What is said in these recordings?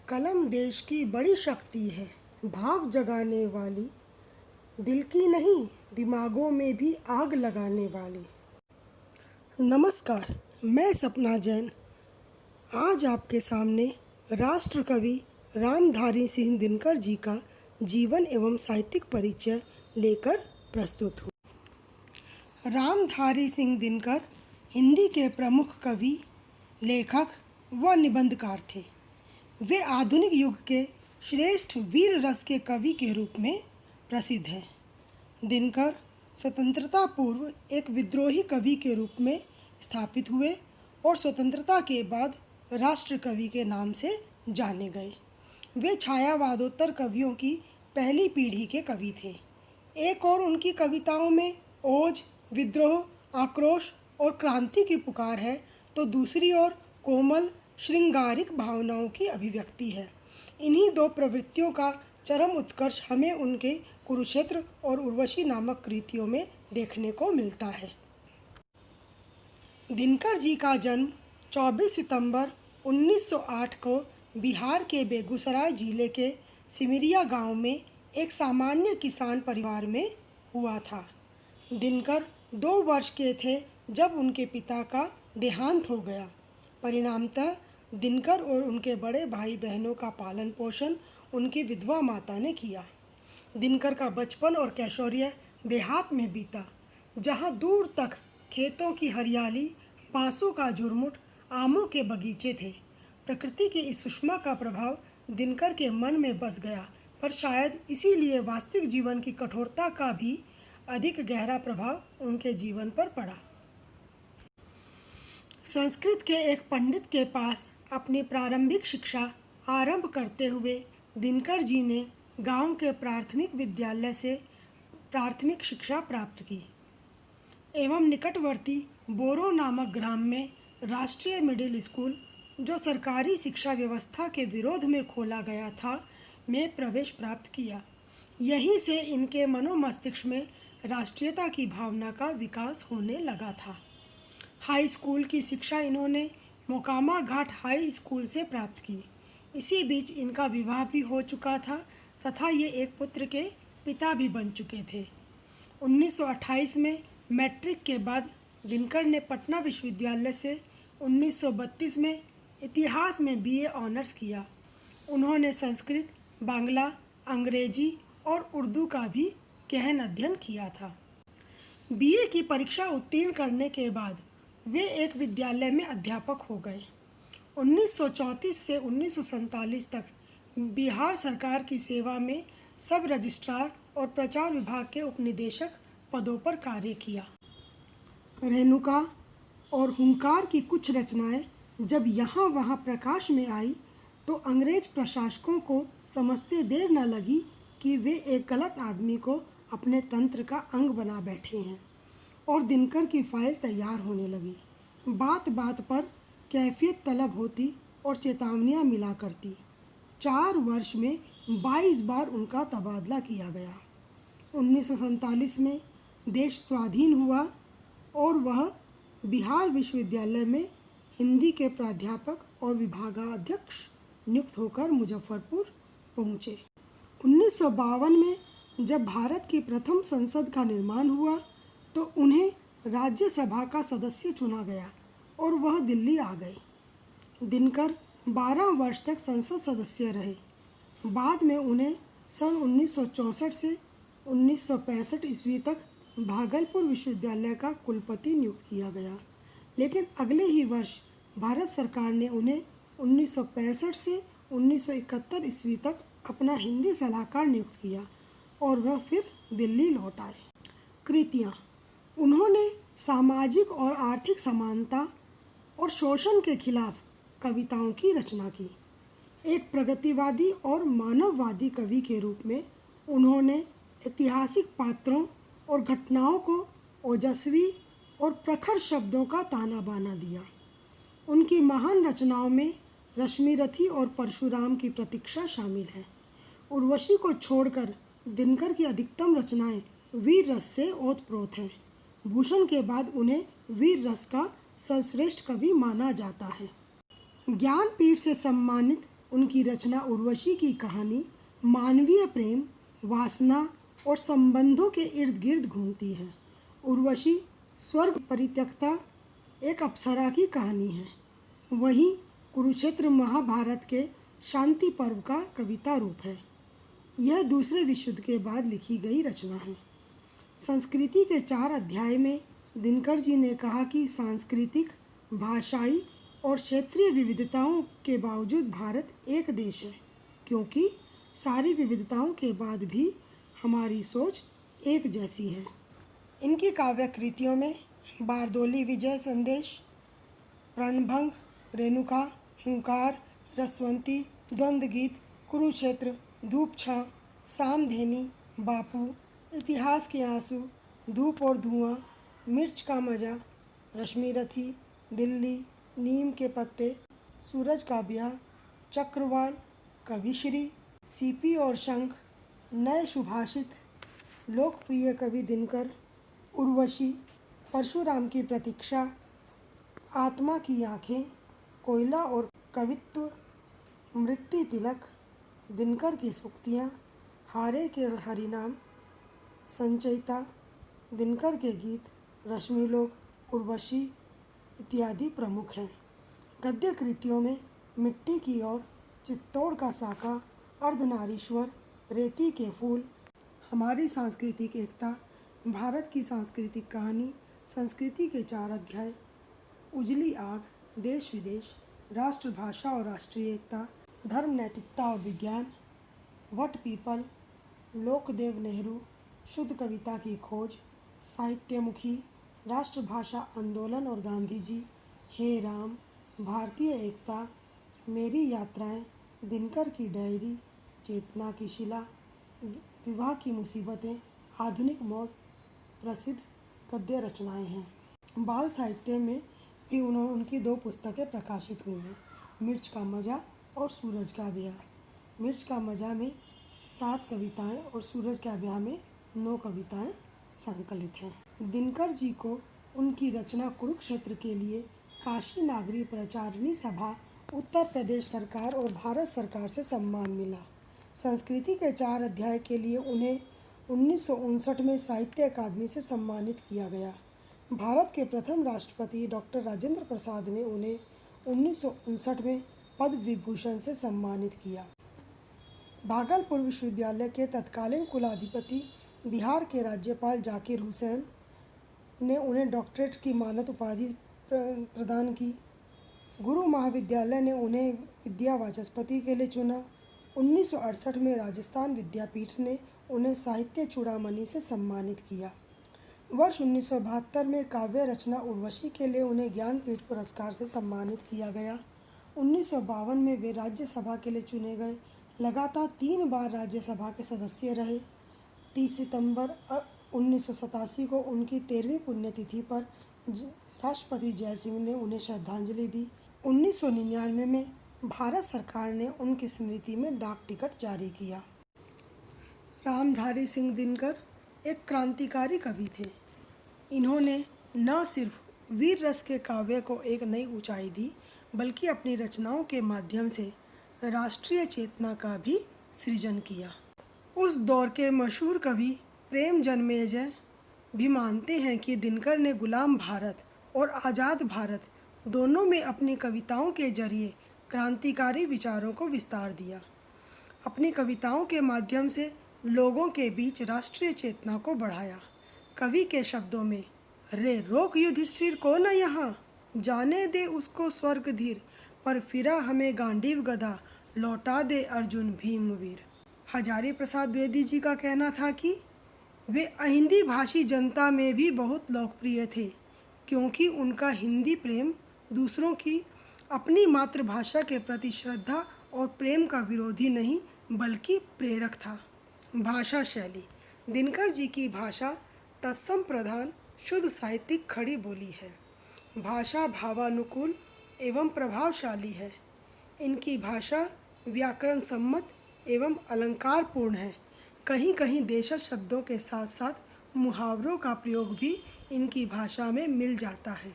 कलम देश की बड़ी शक्ति है, भाव जगाने वाली, दिल की नहीं दिमागों में भी आग लगाने वाली। नमस्कार, मैं सपना जैन आज आपके सामने राष्ट्र कवि रामधारी सिंह दिनकर जी का जीवन एवं साहित्यिक परिचय लेकर प्रस्तुत हूँ। रामधारी सिंह दिनकर हिंदी के प्रमुख कवि, लेखक व निबंधकार थे। वे आधुनिक युग के श्रेष्ठ वीर रस के कवि के रूप में प्रसिद्ध हैं। दिनकर स्वतंत्रता पूर्व एक विद्रोही कवि के रूप में स्थापित हुए और स्वतंत्रता के बाद राष्ट्र कवि के नाम से जाने गए। वे छायावादोत्तर कवियों की पहली पीढ़ी के कवि थे। एक और उनकी कविताओं में ओज, विद्रोह, आक्रोश और क्रांति की पुकार है, तो दूसरी ओर कोमल श्रृंगारिक भावनाओं की अभिव्यक्ति है। इन्हीं दो प्रवृत्तियों का चरम उत्कर्ष हमें उनके कुरुक्षेत्र और उर्वशी नामक कृतियों में देखने को मिलता है। दिनकर जी का जन्म 24 सितंबर 1908 को बिहार के बेगूसराय जिले के सिमरिया गांव में एक सामान्य किसान परिवार में हुआ था। दिनकर 2 वर्ष के थे जब उनके पिता का देहांत हो गया। परिणामतः दिनकर और उनके बड़े भाई बहनों का पालन पोषण उनकी विधवा माता ने किया। दिनकर का बचपन और कैशोर्य देहात में बीता, जहां दूर तक खेतों की हरियाली, बांसों का झुरमुट, आमों के बगीचे थे। प्रकृति की इस सुषमा का प्रभाव दिनकर के मन में बस गया, पर शायद इसीलिए वास्तविक जीवन की कठोरता का भी अधिक गहरा प्रभाव उनके जीवन पर पड़ा। संस्कृत के एक पंडित के पास अपनी प्रारंभिक शिक्षा आरंभ करते हुए दिनकर जी ने गांव के प्राथमिक विद्यालय से प्राथमिक शिक्षा प्राप्त की एवं निकटवर्ती बोरो नामक ग्राम में राष्ट्रीय मिडिल स्कूल, जो सरकारी शिक्षा व्यवस्था के विरोध में खोला गया था, में प्रवेश प्राप्त किया। यहीं से इनके मनोमस्तिष्क में राष्ट्रीयता की भावना का विकास होने लगा था। हाई स्कूल की शिक्षा इन्होंने मोकामा घाट हाई स्कूल से प्राप्त की। इसी बीच इनका विवाह भी हो चुका था तथा ये एक पुत्र के पिता भी बन चुके थे। 1928 में मैट्रिक के बाद दिनकर ने पटना विश्वविद्यालय से 1932 में इतिहास में बीए ऑनर्स किया। उन्होंने संस्कृत, बांग्ला, अंग्रेजी और उर्दू का भी गहन अध्ययन किया था। बीए की परीक्षा उत्तीर्ण करने के बाद वे एक विद्यालय में अध्यापक हो गए। 1934 से 1947 तक बिहार सरकार की सेवा में सब रजिस्ट्रार और प्रचार विभाग के उपनिदेशक पदों पर कार्य किया। रेणुका और हुंकार की कुछ रचनाएं जब यहाँ वहाँ प्रकाश में आई तो अंग्रेज प्रशासकों को समझते देर न लगी कि वे एक गलत आदमी को अपने तंत्र का अंग बना बैठे हैं और दिनकर की फाइल तैयार होने लगी। बात बात पर कैफियत तलब होती और चेतावनियां मिला करती। 4 वर्ष में 22 बार उनका तबादला किया गया। 1947 में देश स्वाधीन हुआ और वह बिहार विश्वविद्यालय में हिंदी के प्राध्यापक और विभागाध्यक्ष नियुक्त होकर मुजफ्फरपुर पहुँचे। 1952 में जब भारत की प्रथम संसद का निर्माण हुआ तो उन्हें राज्यसभा का सदस्य चुना गया और वह दिल्ली आ गए। दिनकर 12 वर्ष तक संसद सदस्य रहे। बाद में उन्हें सन 1964 से 1965 ईस्वी तक भागलपुर विश्वविद्यालय का कुलपति नियुक्त किया गया, लेकिन अगले ही वर्ष भारत सरकार ने उन्हें 1965 से 1971 ईस्वी तक अपना हिंदी सलाहकार नियुक्त किया और वह फिर दिल्ली लौट आए। कृतियाँ: उन्होंने सामाजिक और आर्थिक समानता और शोषण के खिलाफ कविताओं की रचना की। एक प्रगतिवादी और मानववादी कवि के रूप में उन्होंने ऐतिहासिक पात्रों और घटनाओं को ओजस्वी और प्रखर शब्दों का ताना बाना दिया। उनकी महान रचनाओं में रश्मिरथी और परशुराम की प्रतीक्षा शामिल है। उर्वशी को छोड़कर दिनकर की अधिकतम रचनाएं वीर रस से ओतप्रोत हैं। भूषण के बाद उन्हें वीर रस का सर्वश्रेष्ठ कवि माना जाता है। ज्ञानपीठ से सम्मानित उनकी रचना उर्वशी की कहानी मानवीय प्रेम, वासना और संबंधों के इर्द गिर्द घूमती है। उर्वशी स्वर्ग परित्यक्ता एक अप्सरा की कहानी है। वहीं कुरुक्षेत्र महाभारत के शांति पर्व का कविता रूप है। यह दूसरे विश्व युद्ध के बाद लिखी गई रचना है। संस्कृति के 4 अध्याय में दिनकर जी ने कहा कि सांस्कृतिक, भाषाई और क्षेत्रीय विविधताओं के बावजूद भारत एक देश है, क्योंकि सारी विविधताओं के बाद भी हमारी सोच एक जैसी है। इनकी काव्य कृतियों में बारदोली विजय संदेश, प्रणभंग, रेणुका, हुंकार, रसवंती, द्वंद्व गीत, कुरुक्षेत्र, धूप छां, सामधेनी, बापू, इतिहास के आंसू, धूप और धुआं, मिर्च का मजा, रश्मि रथी, दिल्ली, नीम के पत्ते, सूरज का ब्याह, चक्रवाल, कविश्री, सीपी और शंख, नए सुभाषित, लोकप्रिय कवि दिनकर, उर्वशी, परशुराम की प्रतीक्षा, आत्मा की आँखें, कोयला और कवित्व, मृत्यु तिलक, दिनकर की सूक्तियाँ, हारे के हरिनाम, संचयिता, दिनकर के गीत, रश्मिलोक, उर्वशी इत्यादि प्रमुख हैं। गद्य कृतियों में मिट्टी की ओर, चित्तौड़ का साका, अर्धनारीश्वर, रेती के फूल, हमारी सांस्कृतिक एकता, भारत की सांस्कृतिक कहानी, संस्कृति के 4 अध्याय, उजली आग, देश विदेश, राष्ट्रभाषा और राष्ट्रीय एकता, धर्म, नैतिकता और विज्ञान, वट पीपल, लोकदेव नेहरू, शुद्ध कविता की खोज, साहित्यमुखी, राष्ट्रभाषा आंदोलन और गांधी जी, हे राम, भारतीय एकता, मेरी यात्राएं, दिनकर की डायरी, चेतना की शिला, विवाह की मुसीबतें, आधुनिक मौत प्रसिद्ध गद्य रचनाएं हैं। बाल साहित्य में भी उनकी 2 पुस्तकें प्रकाशित हुई हैं, मिर्च का मजा और सूरज का ब्याह। मिर्च का मजा में 7 कविताएं और सूरज का ब्याह में 9 कविताएं संकलित हैं। दिनकर जी को उनकी रचना कुरुक्षेत्र के लिए काशी नागरी प्रचारिणी सभा, उत्तर प्रदेश सरकार और भारत सरकार से सम्मान मिला। संस्कृति के 4 अध्याय के लिए उन्हें 1959 में साहित्य अकादमी से सम्मानित किया गया। भारत के प्रथम राष्ट्रपति डॉक्टर राजेंद्र प्रसाद ने उन्हें 1959 में पद्म विभूषण से सम्मानित किया। भागलपुर विश्वविद्यालय के तत्कालीन कुलाधिपति, बिहार के राज्यपाल जाकिर हुसैन ने उन्हें डॉक्टरेट की मानद उपाधि प्रदान की। गुरु महाविद्यालय ने उन्हें विद्या वाचस्पति के लिए चुना। 1968 में राजस्थान विद्यापीठ ने उन्हें साहित्य चूड़ामणि से सम्मानित किया। वर्ष 1972 में काव्य रचना उर्वशी के लिए उन्हें ज्ञानपीठ पुरस्कार से सम्मानित किया गया। 1952 में वे राज्यसभा के लिए चुने गए। लगातार 3 बार राज्यसभा के सदस्य रहे। 30 सितंबर 1987 को उनकी 13वीं पुण्यतिथि पर राष्ट्रपति जय सिंह ने उन्हें श्रद्धांजलि दी। 1999 में भारत सरकार ने उनकी स्मृति में डाक टिकट जारी किया। रामधारी सिंह दिनकर एक क्रांतिकारी कवि थे। इन्होंने न सिर्फ वीर रस के काव्य को एक नई ऊंचाई दी, बल्कि अपनी रचनाओं के माध्यम से राष्ट्रीय चेतना का भी सृजन किया। उस दौर के मशहूर कवि प्रेम जन्मेजय भी मानते हैं कि दिनकर ने गुलाम भारत और आज़ाद भारत दोनों में अपनी कविताओं के जरिए क्रांतिकारी विचारों को विस्तार दिया। अपनी कविताओं के माध्यम से लोगों के बीच राष्ट्रीय चेतना को बढ़ाया। कवि के शब्दों में, रे रोक युधिष्ठिर को न यहाँ, जाने दे उसको स्वर्ग धीर, पर फिरा हमें गांडीव गदा, लौटा दे अर्जुन भीमवीर। हजारी प्रसाद द्विवेदी जी का कहना था कि वे अहिंदी भाषी जनता में भी बहुत लोकप्रिय थे, क्योंकि उनका हिंदी प्रेम दूसरों की अपनी मातृभाषा के प्रति श्रद्धा और प्रेम का विरोधी नहीं, बल्कि प्रेरक था। भाषा शैली, दिनकर जी की भाषा तत्सम प्रधान शुद्ध साहित्यिक खड़ी बोली है। भाषा भावानुकूल एवं प्रभावशाली है। इनकी भाषा व्याकरण सम्मत एवं अलंकारपूर्ण है। कहीं कहीं देशज शब्दों के साथ साथ मुहावरों का प्रयोग भी इनकी भाषा में मिल जाता है।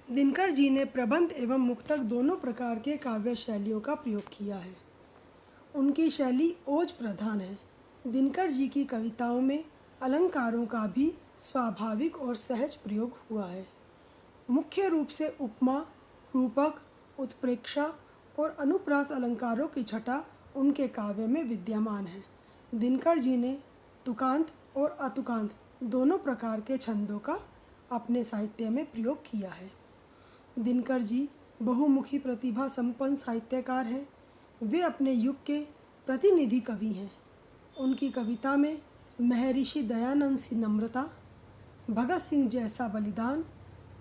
दिनकर जी ने प्रबंध एवं मुक्तक दोनों प्रकार के काव्य शैलियों का प्रयोग किया है। उनकी शैली ओज प्रधान है। दिनकर जी की कविताओं में अलंकारों का भी स्वाभाविक और सहज प्रयोग हुआ है। मुख्य रूप से उपमा, रूपक, उत्प्रेक्षा और अनुप्रास अलंकारों की छटा उनके काव्य में विद्यमान है। दिनकर जी ने तुकांत और अतुकांत दोनों प्रकार के छंदों का अपने साहित्य में प्रयोग किया है। दिनकर जी बहुमुखी प्रतिभा संपन्न साहित्यकार हैं। वे अपने युग के प्रतिनिधि कवि हैं। उनकी कविता में महर्षि दयानंद सी नम्रता, भगत सिंह जैसा बलिदान,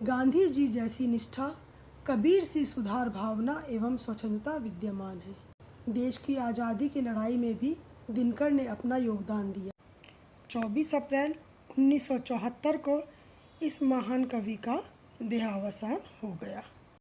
गांधी जी जैसी निष्ठा, कबीर सी सुधार भावना एवं स्वच्छंदता विद्यमान है। देश की आज़ादी की लड़ाई में भी दिनकर ने अपना योगदान दिया। 24 अप्रैल 1974 को इस महान कवि का देहावसान हो गया।